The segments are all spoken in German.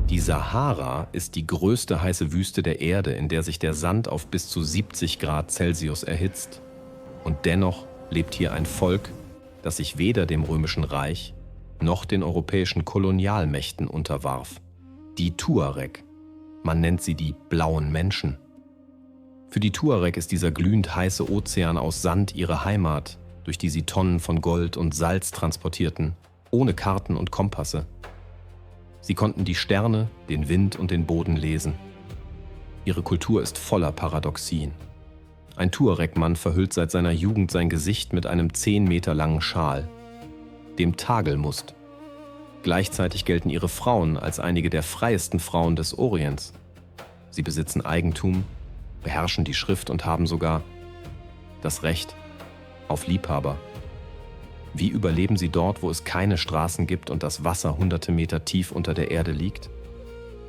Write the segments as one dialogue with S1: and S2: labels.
S1: Die Sahara ist die größte heiße Wüste der Erde, in der sich der Sand auf bis zu 70 Grad Celsius erhitzt. Und dennoch lebt hier ein Volk, das sich weder dem Römischen Reich noch den europäischen Kolonialmächten unterwarf. Die Tuareg. Man nennt sie die blauen Menschen. Für die Tuareg ist dieser glühend heiße Ozean aus Sand ihre Heimat, durch die sie Tonnen von Gold und Salz transportierten, ohne Karten und Kompasse. Sie konnten die Sterne, den Wind und den Boden lesen. Ihre Kultur ist voller Paradoxien. Ein Tuareg-Mann verhüllt seit seiner Jugend sein Gesicht mit einem 10 Meter langen Schal, dem Tagelmust. Gleichzeitig gelten ihre Frauen als einige der freiesten Frauen des Orients. Sie besitzen Eigentum, beherrschen die Schrift und haben sogar das Recht auf Liebhaber. Wie überleben sie dort, wo es keine Straßen gibt und das Wasser hunderte Meter tief unter der Erde liegt?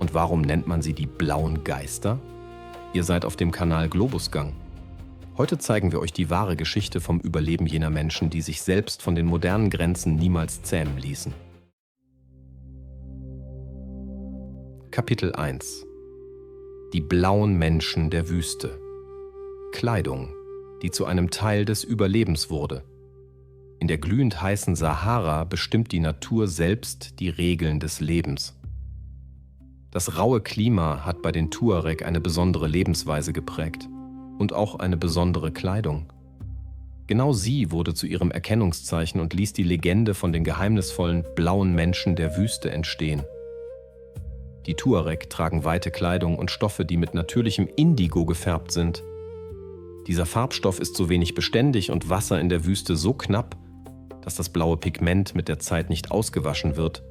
S1: Und warum nennt man sie die blauen Geister? Ihr seid auf dem Kanal Globusgang. Heute zeigen wir euch die wahre Geschichte vom Überleben jener Menschen, die sich selbst von den modernen Grenzen niemals zähmen ließen. Kapitel 1: Die blauen Menschen der Wüste. Kleidung, die zu einem Teil des Überlebens wurde. In der glühend heißen Sahara bestimmt die Natur selbst die Regeln des Lebens. Das raue Klima hat bei den Tuareg eine besondere Lebensweise geprägt und auch eine besondere Kleidung. Genau sie wurde zu ihrem Erkennungszeichen und ließ die Legende von den geheimnisvollen blauen Menschen der Wüste entstehen. Die Tuareg tragen weite Kleidung und Stoffe, die mit natürlichem Indigo gefärbt sind. Dieser Farbstoff ist so wenig beständig und Wasser in der Wüste so knapp, dass das blaue Pigment mit der Zeit nicht ausgewaschen wird,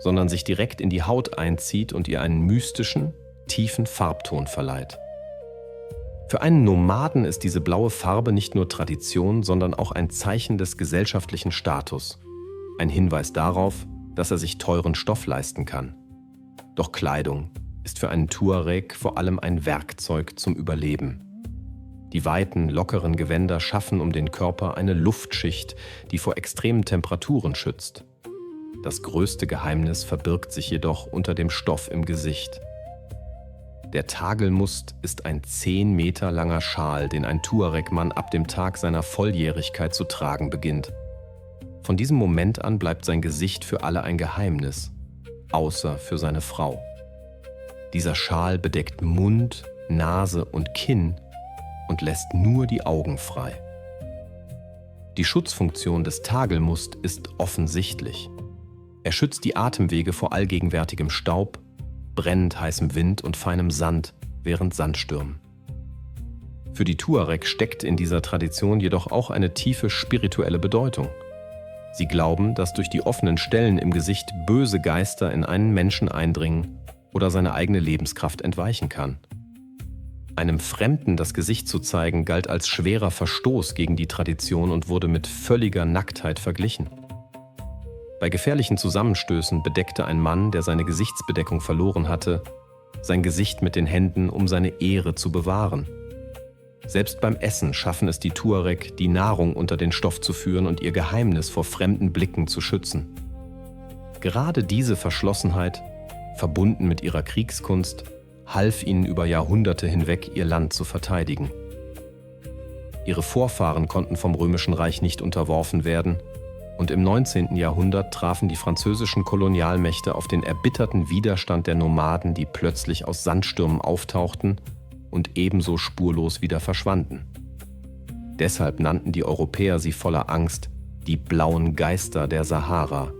S1: sondern sich direkt in die Haut einzieht und ihr einen mystischen, tiefen Farbton verleiht. Für einen Nomaden ist diese blaue Farbe nicht nur Tradition, sondern auch ein Zeichen des gesellschaftlichen Status, ein Hinweis darauf, dass er sich teuren Stoff leisten kann. Doch Kleidung ist für einen Tuareg vor allem ein Werkzeug zum Überleben. Die weiten, lockeren Gewänder schaffen um den Körper eine Luftschicht, die vor extremen Temperaturen schützt. Das größte Geheimnis verbirgt sich jedoch unter dem Stoff im Gesicht. Der Tagelmust ist ein 10 Meter langer Schal, den ein Tuareg-Mann ab dem Tag seiner Volljährigkeit zu tragen beginnt. Von diesem Moment an bleibt sein Gesicht für alle ein Geheimnis, außer für seine Frau. Dieser Schal bedeckt Mund, Nase und Kinn und lässt nur die Augen frei. Die Schutzfunktion des Tagelmust ist offensichtlich. Er schützt die Atemwege vor allgegenwärtigem Staub, brennend heißem Wind und feinem Sand während Sandstürmen. Für die Tuareg steckt in dieser Tradition jedoch auch eine tiefe spirituelle Bedeutung. Sie glauben, dass durch die offenen Stellen im Gesicht böse Geister in einen Menschen eindringen oder seine eigene Lebenskraft entweichen kann. Einem Fremden das Gesicht zu zeigen, galt als schwerer Verstoß gegen die Tradition und wurde mit völliger Nacktheit verglichen. Bei gefährlichen Zusammenstößen bedeckte ein Mann, der seine Gesichtsbedeckung verloren hatte, sein Gesicht mit den Händen, um seine Ehre zu bewahren. Selbst beim Essen schaffen es die Tuareg, die Nahrung unter den Stoff zu führen und ihr Geheimnis vor fremden Blicken zu schützen. Gerade diese Verschlossenheit, verbunden mit ihrer Kriegskunst, half ihnen über Jahrhunderte hinweg, ihr Land zu verteidigen. Ihre Vorfahren konnten vom Römischen Reich nicht unterworfen werden und im 19. Jahrhundert trafen die französischen Kolonialmächte auf den erbitterten Widerstand der Nomaden, die plötzlich aus Sandstürmen auftauchten und ebenso spurlos wieder verschwanden. Deshalb nannten die Europäer sie voller Angst die blauen Geister der Sahara.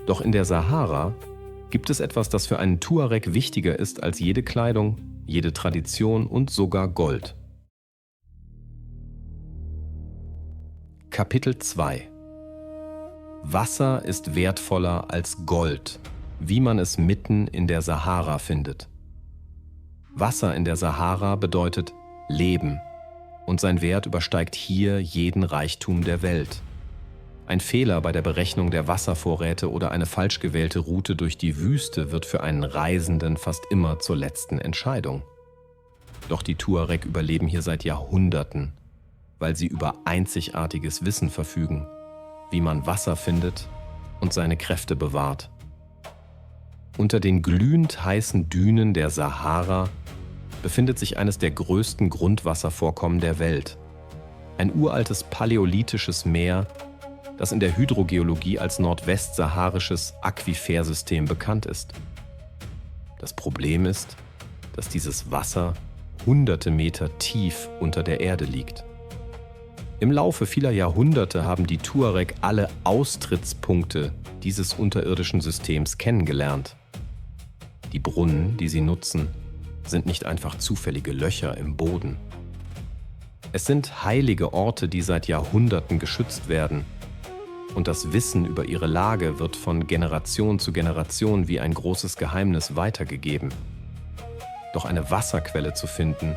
S1: Doch in der Sahara gibt es etwas, das für einen Tuareg wichtiger ist als jede Kleidung, jede Tradition und sogar Gold. Kapitel 2: Wasser ist wertvoller als Gold, wie man es mitten in der Sahara findet. Wasser in der Sahara bedeutet Leben und sein Wert übersteigt hier jeden Reichtum der Welt. Ein Fehler bei der Berechnung der Wasservorräte oder eine falsch gewählte Route durch die Wüste wird für einen Reisenden fast immer zur letzten Entscheidung. Doch die Tuareg überleben hier seit Jahrhunderten, weil sie über einzigartiges Wissen verfügen, wie man Wasser findet und seine Kräfte bewahrt. Unter den glühend heißen Dünen der Sahara befindet sich eines der größten Grundwasservorkommen der Welt. Ein uraltes paläolithisches Meer, das in der Hydrogeologie als nordwestsaharisches Aquifersystem bekannt ist. Das Problem ist, dass dieses Wasser hunderte Meter tief unter der Erde liegt. Im Laufe vieler Jahrhunderte haben die Tuareg alle Austrittspunkte dieses unterirdischen Systems kennengelernt. Die Brunnen, die sie nutzen, sind nicht einfach zufällige Löcher im Boden. Es sind heilige Orte, die seit Jahrhunderten geschützt werden. Und das Wissen über ihre Lage wird von Generation zu Generation wie ein großes Geheimnis weitergegeben. Doch eine Wasserquelle zu finden,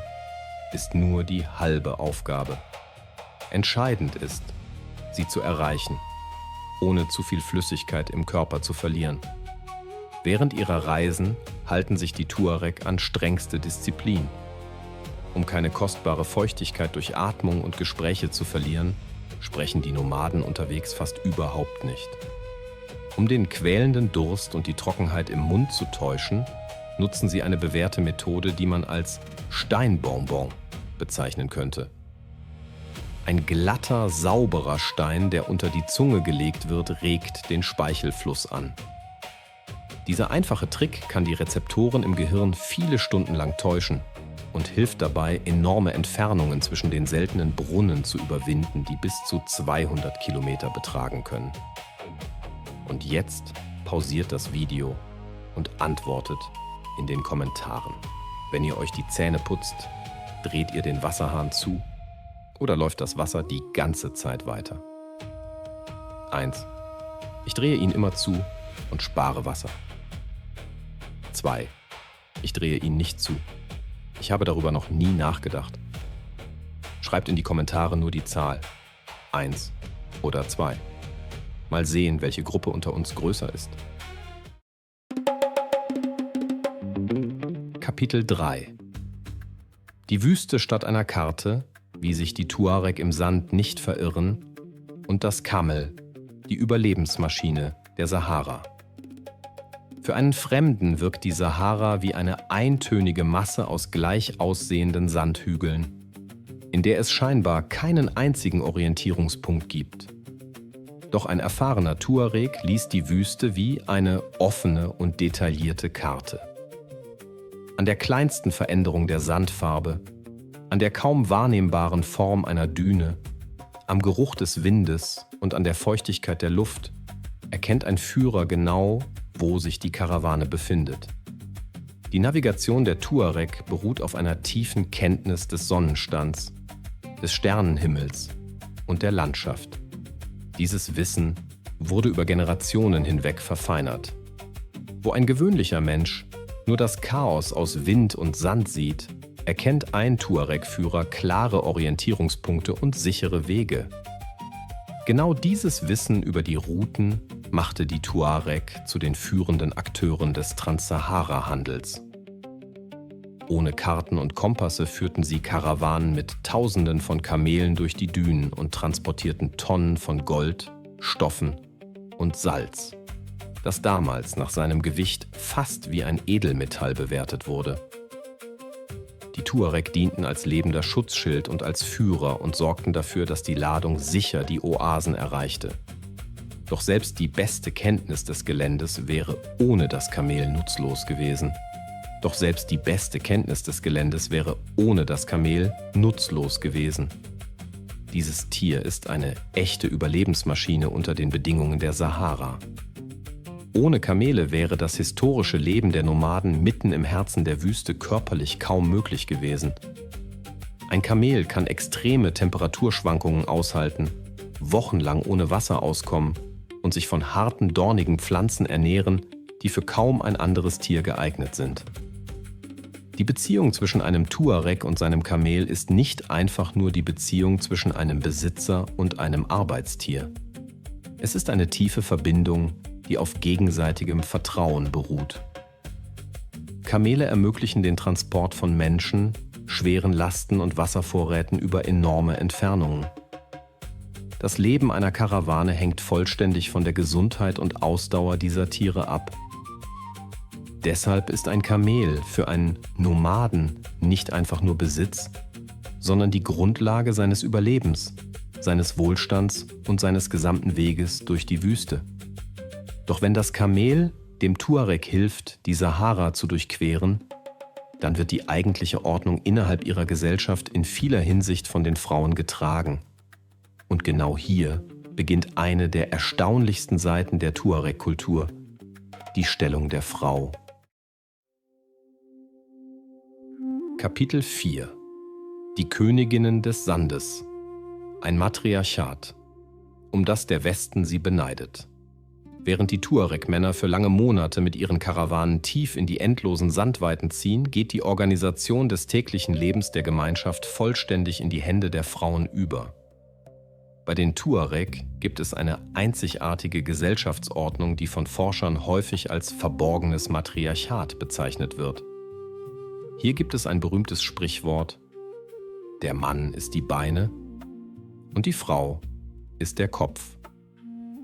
S1: ist nur die halbe Aufgabe. Entscheidend ist, sie zu erreichen, ohne zu viel Flüssigkeit im Körper zu verlieren. Während ihrer Reisen halten sich die Tuareg an strengste Disziplin. Um keine kostbare Feuchtigkeit durch Atmung und Gespräche zu verlieren, sprechen die Nomaden unterwegs fast überhaupt nicht. Um den quälenden Durst und die Trockenheit im Mund zu täuschen, nutzen sie eine bewährte Methode, die man als Steinbonbon bezeichnen könnte. Ein glatter, sauberer Stein, der unter die Zunge gelegt wird, regt den Speichelfluss an. Dieser einfache Trick kann die Rezeptoren im Gehirn viele Stunden lang täuschen und hilft dabei, enorme Entfernungen zwischen den seltenen Brunnen zu überwinden, die bis zu 200 Kilometer betragen können. Und jetzt pausiert das Video und antwortet in den Kommentaren. Wenn ihr euch die Zähne putzt, dreht ihr den Wasserhahn zu oder läuft das Wasser die ganze Zeit weiter? 1. Ich drehe ihn immer zu und spare Wasser. 2. Ich drehe ihn nicht zu. Ich habe darüber noch nie nachgedacht. Schreibt in die Kommentare nur die Zahl 1 oder 2. Mal sehen, welche Gruppe unter uns größer ist. Kapitel 3. Die Wüste statt einer Karte, wie sich die Tuareg im Sand nicht verirren, und das Kamel, die Überlebensmaschine der Sahara. Für einen Fremden wirkt die Sahara wie eine eintönige Masse aus gleich aussehenden Sandhügeln, in der es scheinbar keinen einzigen Orientierungspunkt gibt. Doch ein erfahrener Tuareg liest die Wüste wie eine offene und detaillierte Karte. An der kleinsten Veränderung der Sandfarbe, an der kaum wahrnehmbaren Form einer Düne, am Geruch des Windes und an der Feuchtigkeit der Luft erkennt ein Führer genau, wo sich die Karawane befindet. Die Navigation der Tuareg beruht auf einer tiefen Kenntnis des Sonnenstands, des Sternenhimmels und der Landschaft. Dieses Wissen wurde über Generationen hinweg verfeinert. Wo ein gewöhnlicher Mensch nur das Chaos aus Wind und Sand sieht, erkennt ein Tuareg-Führer klare Orientierungspunkte und sichere Wege. Genau dieses Wissen über die Routen machte die Tuareg zu den führenden Akteuren des Transsahara-Handels. Ohne Karten und Kompasse führten sie Karawanen mit Tausenden von Kamelen durch die Dünen und transportierten Tonnen von Gold, Stoffen und Salz, das damals nach seinem Gewicht fast wie ein Edelmetall bewertet wurde. Die Tuareg dienten als lebender Schutzschild und als Führer und sorgten dafür, dass die Ladung sicher die Oasen erreichte. Doch selbst die beste Kenntnis des Geländes wäre ohne das Kamel nutzlos gewesen. Dieses Tier ist eine echte Überlebensmaschine unter den Bedingungen der Sahara. Ohne Kamele wäre das historische Leben der Nomaden mitten im Herzen der Wüste körperlich kaum möglich gewesen. Ein Kamel kann extreme Temperaturschwankungen aushalten, wochenlang ohne Wasser auskommen und sich von harten, dornigen Pflanzen ernähren, die für kaum ein anderes Tier geeignet sind. Die Beziehung zwischen einem Tuareg und seinem Kamel ist nicht einfach nur die Beziehung zwischen einem Besitzer und einem Arbeitstier. Es ist eine tiefe Verbindung, die auf gegenseitigem Vertrauen beruht. Kamele ermöglichen den Transport von Menschen, schweren Lasten und Wasservorräten über enorme Entfernungen. Das Leben einer Karawane hängt vollständig von der Gesundheit und Ausdauer dieser Tiere ab. Deshalb ist ein Kamel für einen Nomaden nicht einfach nur Besitz, sondern die Grundlage seines Überlebens, seines Wohlstands und seines gesamten Weges durch die Wüste. Doch wenn das Kamel dem Tuareg hilft, die Sahara zu durchqueren, dann wird die eigentliche Ordnung innerhalb ihrer Gesellschaft in vieler Hinsicht von den Frauen getragen. Und genau hier beginnt eine der erstaunlichsten Seiten der Tuareg-Kultur, die Stellung der Frau. Kapitel 4 – Die Königinnen des Sandes. Ein Matriarchat, um das der Westen sie beneidet. Während die Tuareg-Männer für lange Monate mit ihren Karawanen tief in die endlosen Sandweiten ziehen, geht die Organisation des täglichen Lebens der Gemeinschaft vollständig in die Hände der Frauen über. Bei den Tuareg gibt es eine einzigartige Gesellschaftsordnung, die von Forschern häufig als verborgenes Matriarchat bezeichnet wird. Hier gibt es ein berühmtes Sprichwort: Der Mann ist die Beine und die Frau ist der Kopf.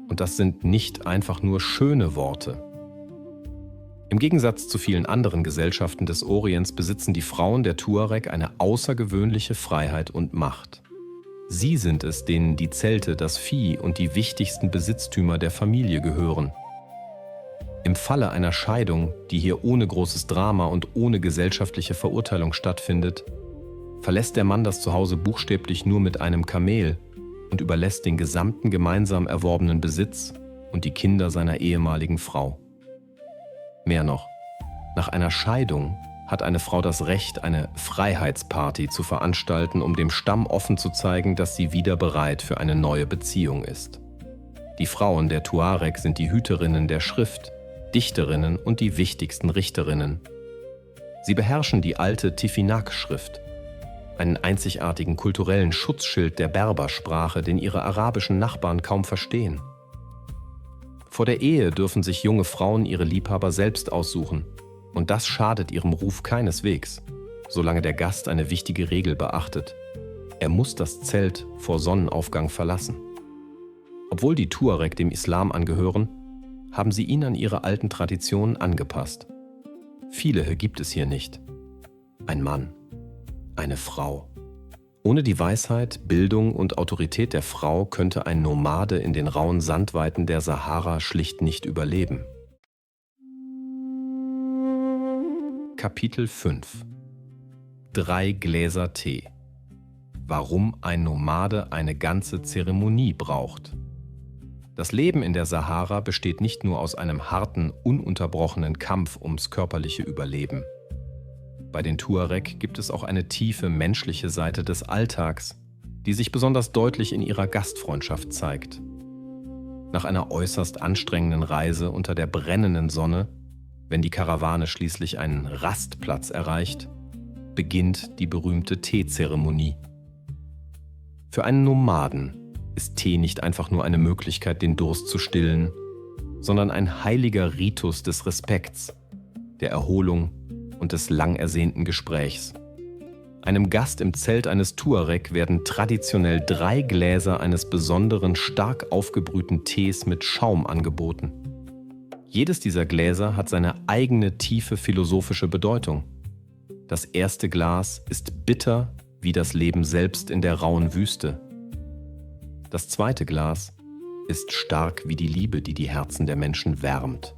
S1: Und das sind nicht einfach nur schöne Worte. Im Gegensatz zu vielen anderen Gesellschaften des Orients besitzen die Frauen der Tuareg eine außergewöhnliche Freiheit und Macht. Sie sind es, denen die Zelte, das Vieh und die wichtigsten Besitztümer der Familie gehören. Im Falle einer Scheidung, die hier ohne großes Drama und ohne gesellschaftliche Verurteilung stattfindet, verlässt der Mann das Zuhause buchstäblich nur mit einem Kamel und überlässt den gesamten gemeinsam erworbenen Besitz und die Kinder seiner ehemaligen Frau. Mehr noch, nach einer Scheidung hat eine Frau das Recht, eine Freiheitsparty zu veranstalten, um dem Stamm offen zu zeigen, dass sie wieder bereit für eine neue Beziehung ist. Die Frauen der Tuareg sind die Hüterinnen der Schrift, Dichterinnen und die wichtigsten Richterinnen. Sie beherrschen die alte Tifinagh-Schrift, einen einzigartigen kulturellen Schutzschild der Berbersprache, den ihre arabischen Nachbarn kaum verstehen. Vor der Ehe dürfen sich junge Frauen ihre Liebhaber selbst aussuchen, und das schadet ihrem Ruf keineswegs, solange der Gast eine wichtige Regel beachtet: Er muss das Zelt vor Sonnenaufgang verlassen. Obwohl die Tuareg dem Islam angehören, haben sie ihn an ihre alten Traditionen angepasst. Viele gibt es hier nicht. Ein Mann, eine Frau. Ohne die Weisheit, Bildung und Autorität der Frau könnte ein Nomade in den rauen Sandweiten der Sahara schlicht nicht überleben. Kapitel 5 – 3 Gläser Tee. Warum ein Nomade eine ganze Zeremonie braucht. Das Leben in der Sahara besteht nicht nur aus einem harten, ununterbrochenen Kampf ums körperliche Überleben. Bei den Tuareg gibt es auch eine tiefe menschliche Seite des Alltags, die sich besonders deutlich in ihrer Gastfreundschaft zeigt. Nach einer äußerst anstrengenden Reise unter der brennenden Sonne, wenn die Karawane schließlich einen Rastplatz erreicht, beginnt die berühmte Teezeremonie. Für einen Nomaden ist Tee nicht einfach nur eine Möglichkeit, den Durst zu stillen, sondern ein heiliger Ritus des Respekts, der Erholung und des lang ersehnten Gesprächs. Einem Gast im Zelt eines Tuareg werden traditionell 3 Gläser eines besonderen, stark aufgebrühten Tees mit Schaum angeboten. Jedes dieser Gläser hat seine eigene tiefe philosophische Bedeutung. Das erste Glas ist bitter wie das Leben selbst in der rauen Wüste. Das zweite Glas ist stark wie die Liebe, die die Herzen der Menschen wärmt.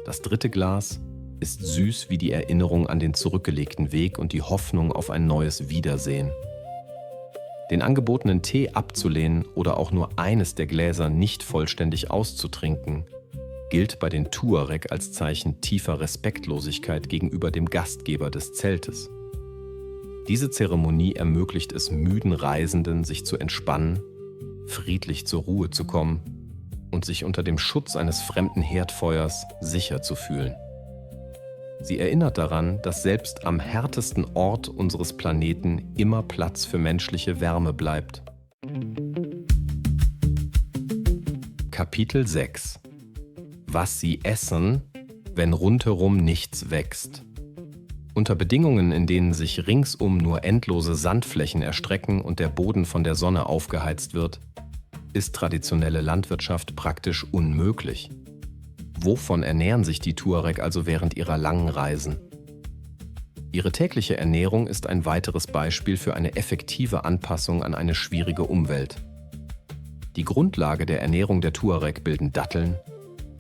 S1: Das dritte Glas ist süß wie die Erinnerung an den zurückgelegten Weg und die Hoffnung auf ein neues Wiedersehen. Den angebotenen Tee abzulehnen oder auch nur eines der Gläser nicht vollständig auszutrinken, gilt bei den Tuareg als Zeichen tiefer Respektlosigkeit gegenüber dem Gastgeber des Zeltes. Diese Zeremonie ermöglicht es müden Reisenden, sich zu entspannen, friedlich zur Ruhe zu kommen und sich unter dem Schutz eines fremden Herdfeuers sicher zu fühlen. Sie erinnert daran, dass selbst am härtesten Ort unseres Planeten immer Platz für menschliche Wärme bleibt. Kapitel 6 – Was sie essen, wenn rundherum nichts wächst. Unter Bedingungen, in denen sich ringsum nur endlose Sandflächen erstrecken und der Boden von der Sonne aufgeheizt wird, ist traditionelle Landwirtschaft praktisch unmöglich. Wovon ernähren sich die Tuareg also während ihrer langen Reisen? Ihre tägliche Ernährung ist ein weiteres Beispiel für eine effektive Anpassung an eine schwierige Umwelt. Die Grundlage der Ernährung der Tuareg bilden Datteln,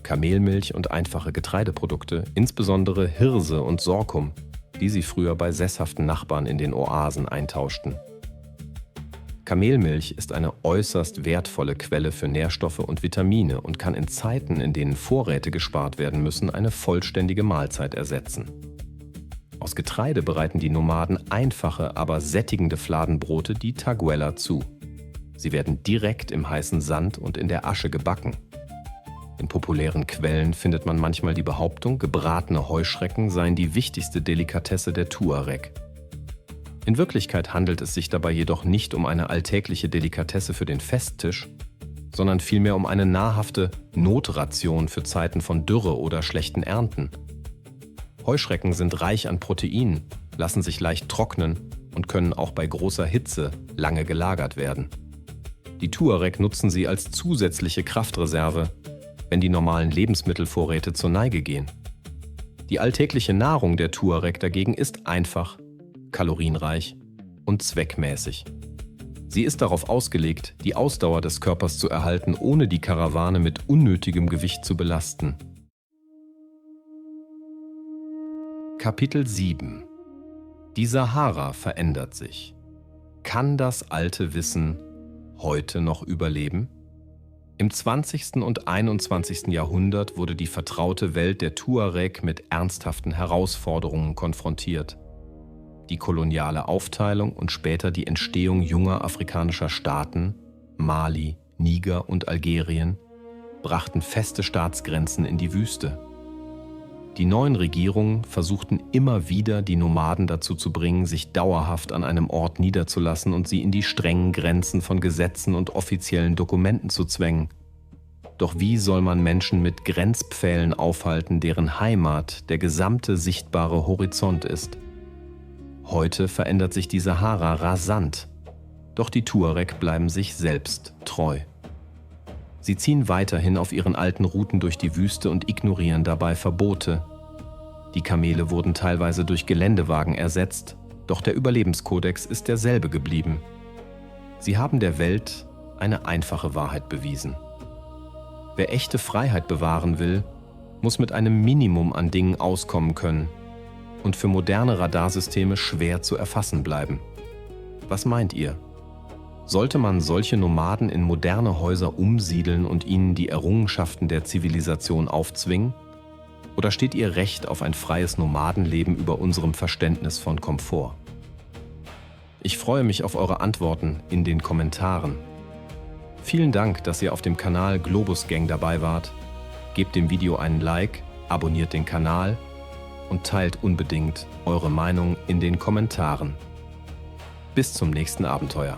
S1: Kamelmilch und einfache Getreideprodukte, insbesondere Hirse und Sorghum, die sie früher bei sesshaften Nachbarn in den Oasen eintauschten. Kamelmilch ist eine äußerst wertvolle Quelle für Nährstoffe und Vitamine und kann in Zeiten, in denen Vorräte gespart werden müssen, eine vollständige Mahlzeit ersetzen. Aus Getreide bereiten die Nomaden einfache, aber sättigende Fladenbrote, die Taguela, zu. Sie werden direkt im heißen Sand und in der Asche gebacken. In populären Quellen findet man manchmal die Behauptung, gebratene Heuschrecken seien die wichtigste Delikatesse der Tuareg. In Wirklichkeit handelt es sich dabei jedoch nicht um eine alltägliche Delikatesse für den Festtisch, sondern vielmehr um eine nahrhafte Notration für Zeiten von Dürre oder schlechten Ernten. Heuschrecken sind reich an Protein, lassen sich leicht trocknen und können auch bei großer Hitze lange gelagert werden. Die Tuareg nutzen sie als zusätzliche Kraftreserve, wenn die normalen Lebensmittelvorräte zur Neige gehen. Die alltägliche Nahrung der Tuareg dagegen ist einfach, kalorienreich und zweckmäßig. Sie ist darauf ausgelegt, die Ausdauer des Körpers zu erhalten, ohne die Karawane mit unnötigem Gewicht zu belasten. Kapitel 7 Die Sahara verändert sich. Kann das alte Wissen heute noch überleben? Im 20. und 21. Jahrhundert wurde die vertraute Welt der Tuareg mit ernsthaften Herausforderungen konfrontiert. Die koloniale Aufteilung und später die Entstehung junger afrikanischer Staaten, Mali, Niger und Algerien, brachten feste Staatsgrenzen in die Wüste. Die neuen Regierungen versuchten immer wieder, die Nomaden dazu zu bringen, sich dauerhaft an einem Ort niederzulassen und sie in die strengen Grenzen von Gesetzen und offiziellen Dokumenten zu zwängen. Doch wie soll man Menschen mit Grenzpfählen aufhalten, deren Heimat der gesamte sichtbare Horizont ist? Heute verändert sich die Sahara rasant, doch die Tuareg bleiben sich selbst treu. Sie ziehen weiterhin auf ihren alten Routen durch die Wüste und ignorieren dabei Verbote. Die Kamele wurden teilweise durch Geländewagen ersetzt, doch der Überlebenskodex ist derselbe geblieben. Sie haben der Welt eine einfache Wahrheit bewiesen. Wer echte Freiheit bewahren will, muss mit einem Minimum an Dingen auskommen können und für moderne Radarsysteme schwer zu erfassen bleiben. Was meint ihr? Sollte man solche Nomaden in moderne Häuser umsiedeln und ihnen die Errungenschaften der Zivilisation aufzwingen? Oder steht ihr Recht auf ein freies Nomadenleben über unserem Verständnis von Komfort? Ich freue mich auf eure Antworten in den Kommentaren. Vielen Dank, dass ihr auf dem Kanal Globus Gang dabei wart. Gebt dem Video einen Like, abonniert den Kanal und teilt unbedingt eure Meinung in den Kommentaren. Bis zum nächsten Abenteuer.